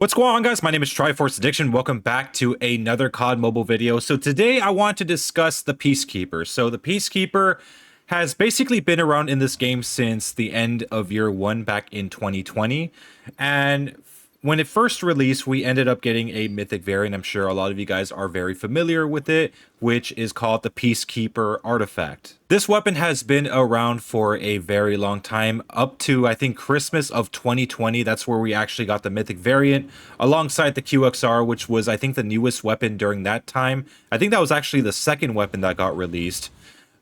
What's going on, guys? My name is Triforce Addiction. Welcome back to another COD mobile video. So today I want to discuss the Peacekeeper. So the Peacekeeper has basically been around in this game since the end of year one back in 2020. And when it first released, we ended up getting a mythic variant. I'm sure a lot of you guys are very familiar with it, which is called the Peacekeeper artifact. This weapon has been around for a very long time, up to I think Christmas of 2020. That's where we actually got the mythic variant alongside the QXR, which was I think the newest weapon during that time. I think that was actually the second weapon that got released.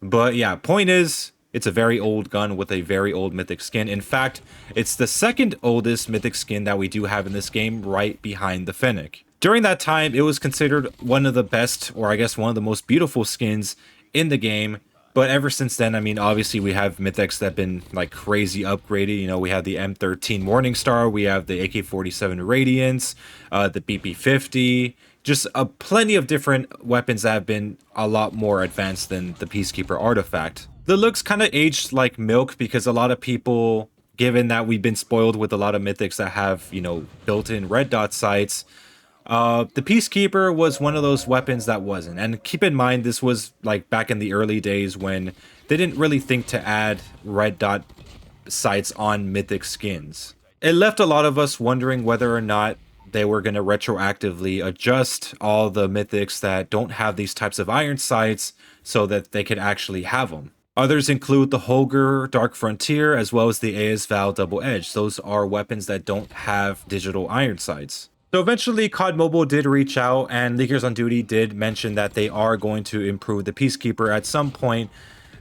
But yeah, point is, it's a very old gun with a very old mythic skin. In fact, it's the second oldest mythic skin that we do have in this game, right behind the Fennec. During that time, it was considered one of the best, or I guess one of the most beautiful skins in the game. But ever since then, I mean, obviously we have mythics that have been like crazy upgraded. You know, we have the M13 Morningstar, we have the AK-47 Radiance, the BP-50, just plenty of different weapons that have been a lot more advanced than the Peacekeeper artifact. The looks kind of aged like milk because a lot of people, given that we've been spoiled with a lot of mythics that have, you know, built-in red dot sights, the Peacekeeper was one of those weapons that wasn't. And keep in mind, this was like back in the early days when they didn't really think to add red dot sights on mythic skins. It left a lot of us wondering whether or not they were going to retroactively adjust all the mythics that don't have these types of iron sights so that they could actually have them. Others include the Holger Dark Frontier as well as the AS Val Double Edge. Those are weapons that don't have digital iron sights. So eventually COD Mobile did reach out and Leakers on Duty did mention that they are going to improve the Peacekeeper at some point.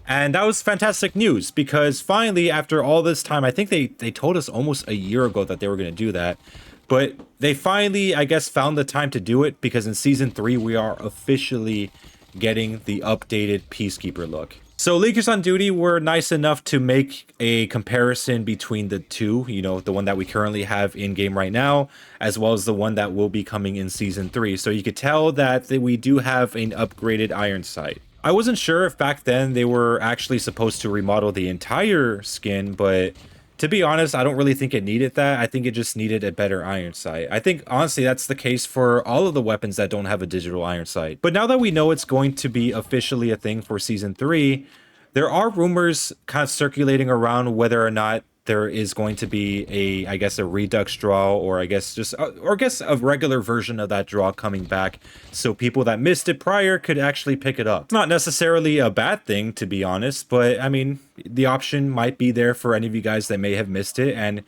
And that was fantastic news because finally, after all this time, I think they told us almost a year ago that they were going to do that. But they finally, I guess, found the time to do it because in Season 3, we are officially getting the updated Peacekeeper look. So Leakers on Duty were nice enough to make a comparison between the two, you know, the one that we currently have in game right now, as well as the one that will be coming in Season 3. So you could tell that we do have an upgraded iron sight. I wasn't sure if back then they were actually supposed to remodel the entire skin, but to be honest, I don't really think it needed that. I think it just needed a better iron sight. I think, honestly, that's the case for all of the weapons that don't have a digital iron sight. But now that we know it's going to be officially a thing for Season 3, there are rumors kind of circulating around whether or not there is going to be I guess, a redux draw, or I guess a regular version of that draw coming back, so people that missed it prior could actually pick it up. It's not necessarily a bad thing, to be honest, but I mean, the option might be there for any of you guys that may have missed it, and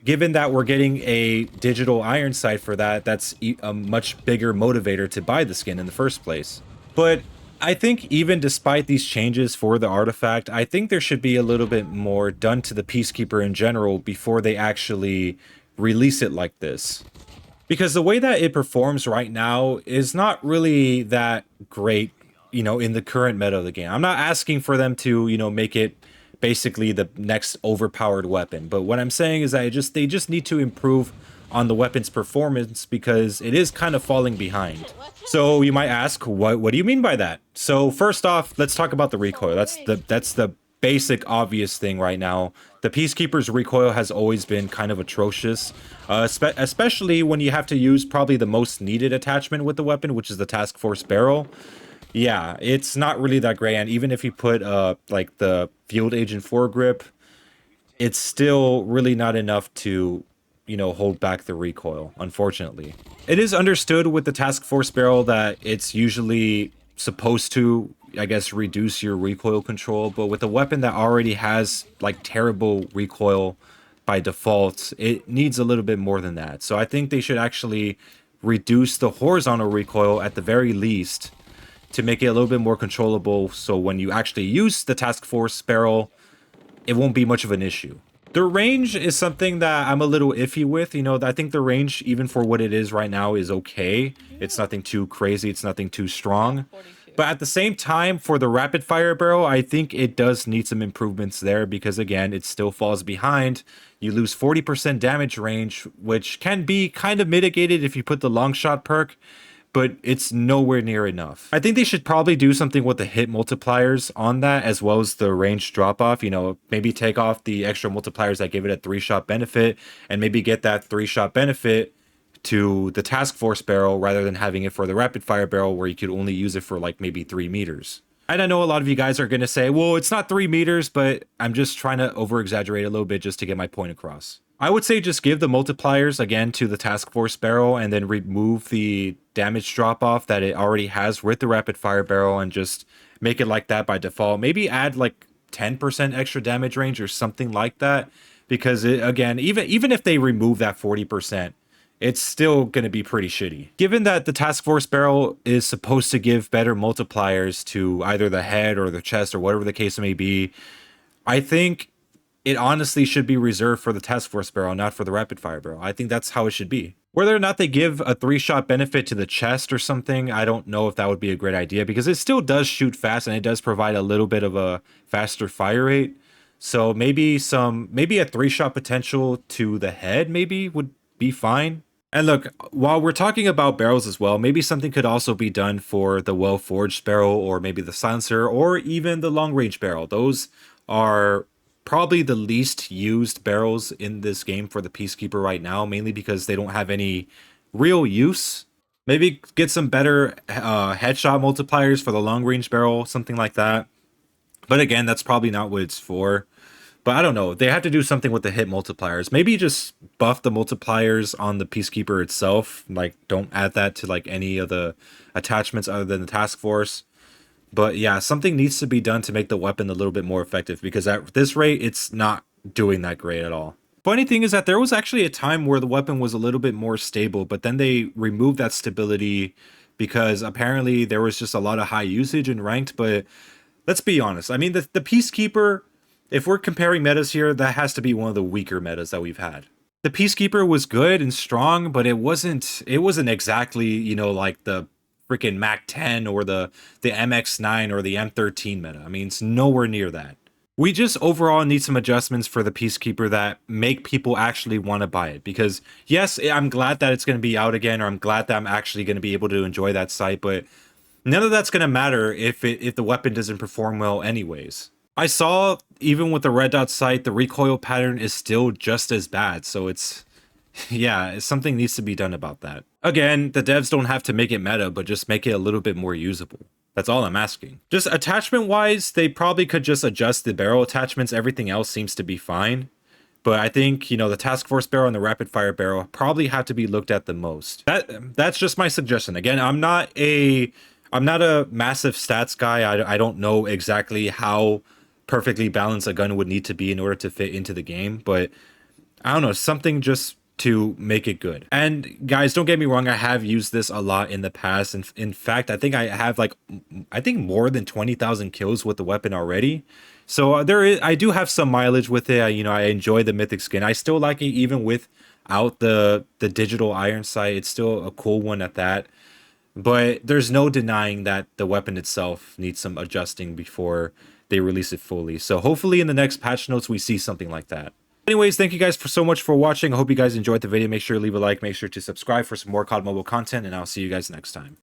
given that we're getting a digital iron sight for that, that's a much bigger motivator to buy the skin in the first place. But I think even despite these changes for the artifact, I think there should be a little bit more done to the Peacekeeper in general before they actually release it like this. Because the way that it performs right now is not really that great, you know, in the current meta of the game. I'm not asking for them to, you know, make it basically the next overpowered weapon. But what I'm saying is that they just need to improve on the weapon's performance because it is kind of falling behind. So you might ask, what do you mean by that? So first off, let's talk about the recoil. That's the basic obvious thing right now. The Peacekeeper's recoil has always been kind of atrocious, especially when you have to use probably the most needed attachment with the weapon, which is the Task Force barrel. Yeah, it's not really that great, and even if you put like the Field Agent foregrip, it's still really not enough to, you know, hold back the recoil, unfortunately. It is understood with the Task Force barrel that it's usually supposed to, I guess, reduce your recoil control, but with a weapon that already has like terrible recoil by default, it needs a little bit more than that. So I think they should actually reduce the horizontal recoil at the very least to make it a little bit more controllable, so when you actually use the Task Force barrel, it won't be much of an issue. The range is something that I'm a little iffy with. You know, I think the range, even for what it is right now, is okay. It's nothing too crazy. It's nothing too strong. But at the same time, for the rapid fire barrel, I think it does need some improvements there because, again, it still falls behind. You lose 40% damage range, which can be kind of mitigated if you put the long shot perk, but it's nowhere near enough. I think they should probably do something with the hit multipliers on that, as well as the range drop off. You know, maybe take off the extra multipliers that give it a 3-shot benefit, and maybe get that 3-shot benefit to the task force barrel rather than having it for the rapid fire barrel where you could only use it for like maybe 3 meters. And I know a lot of you guys are going to say, well, it's not 3 meters, but I'm just trying to over exaggerate a little bit just to get my point across. I would say just give the multipliers again to the task force barrel and then remove the damage drop off that it already has with the rapid fire barrel and just make it like that by default. Maybe add like 10% extra damage range or something like that, because again, even if they remove that 40%, it's still going to be pretty shitty. Given that the task force barrel is supposed to give better multipliers to either the head or the chest or whatever the case may be, I think it honestly should be reserved for the task force barrel, not for the rapid fire barrel. I think that's how it should be. Whether or not they give a 3-shot benefit to the chest or something, I don't know if that would be a great idea, because it still does shoot fast and it does provide a little bit of a faster fire rate. So maybe a 3-shot potential to the head maybe would be fine. And look, while we're talking about barrels as well, maybe something could also be done for the well-forged barrel, or maybe the silencer, or even the long-range barrel. Those are probably the least used barrels in this game for the Peacekeeper right now, mainly because they don't have any real use. Maybe get some better headshot multipliers for the long-range barrel, something like that. But again, that's probably not what it's for. But I don't know. They have to do something with the hit multipliers. Maybe just buff the multipliers on the Peacekeeper itself. Like, don't add that to like any of the attachments other than the task force. But yeah, something needs to be done to make the weapon a little bit more effective, because at this rate, it's not doing that great at all. Funny thing is that there was actually a time where the weapon was a little bit more stable, but then they removed that stability because apparently there was just a lot of high usage in ranked. But let's be honest. I mean, the Peacekeeper, if we're comparing metas here, that has to be one of the weaker metas that we've had. The Peacekeeper was good and strong, but it wasn't exactly, you know, like the freaking Mac 10 or the MX9 or the M13 meta. I mean, it's nowhere near that. We just overall need some adjustments for the Peacekeeper that make people actually want to buy it. Because yes, I'm glad that it's going to be out again, or I'm glad that I'm actually going to be able to enjoy that sight, but none of that's going to matter if the weapon doesn't perform well anyways. I saw, even with the red dot sight, the recoil pattern is still just as bad. So it's, yeah, something needs to be done about that. Again, the devs don't have to make it meta, but just make it a little bit more usable. That's all I'm asking. Just attachment wise, they probably could just adjust the barrel attachments. Everything else seems to be fine. But I think, you know, the task force barrel and the rapid fire barrel probably have to be looked at the most. That's just my suggestion. Again, I'm not a massive stats guy. I don't know exactly how perfectly balanced a gun would need to be in order to fit into the game, but I don't know, something just to make it good. And guys, don't get me wrong, I have used this a lot in the past, and in fact, I think I have more than 20,000 kills with the weapon already. So I do have some mileage with it. I enjoy the mythic skin. I still like it even without the digital iron sight. It's still a cool one at that. But there's no denying that the weapon itself needs some adjusting before they release it fully. So hopefully in the next patch notes, we see something like that. Anyways, thank you guys so much for watching. I hope you guys enjoyed the video. Make sure to leave a like, make sure to subscribe for some more COD Mobile content, and I'll see you guys next time.